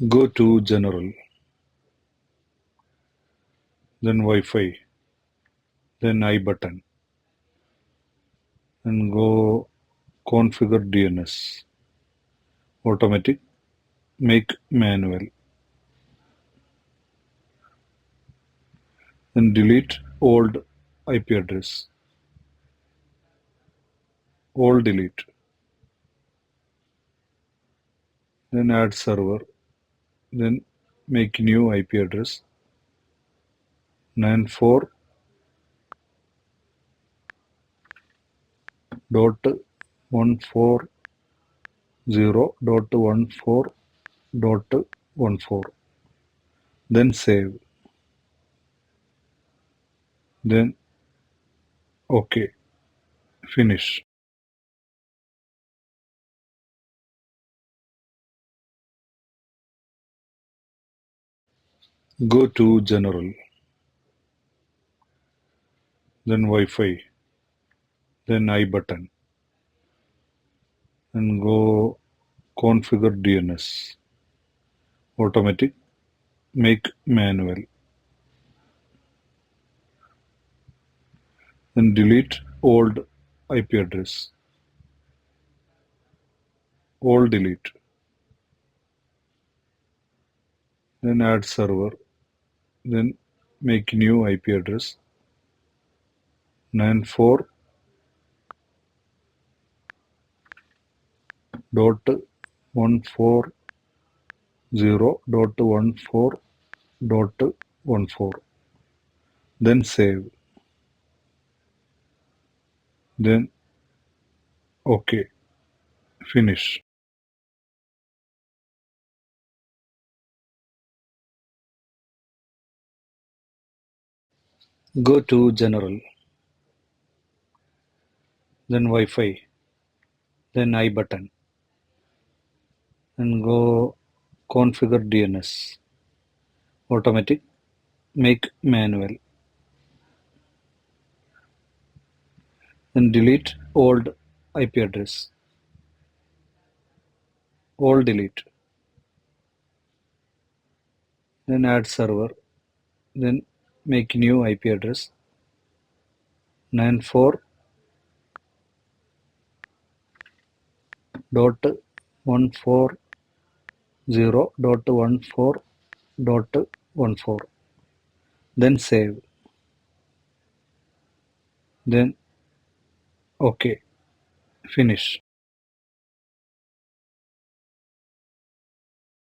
Go to General, then Wi-Fi, then I button, and go configure DNS. Automatic, make manual, then delete old IP address. All delete, then add server, then make new IP address 94.140.14.14. Then save, then OK, finish. Go to General, then Wi-Fi, then I button, and go configure DNS. Automatic, make manual, then delete old IP address. All delete, then add server, then make new IP address 94.140.14.14. Then save, then OK, finish. Go to General, then Wi-Fi, then I button, and go configure DNS. Automatic, make manual, then delete old IP address. All delete, then add server, then make new IP address 94.140.14.14. Then save, then OK, finish.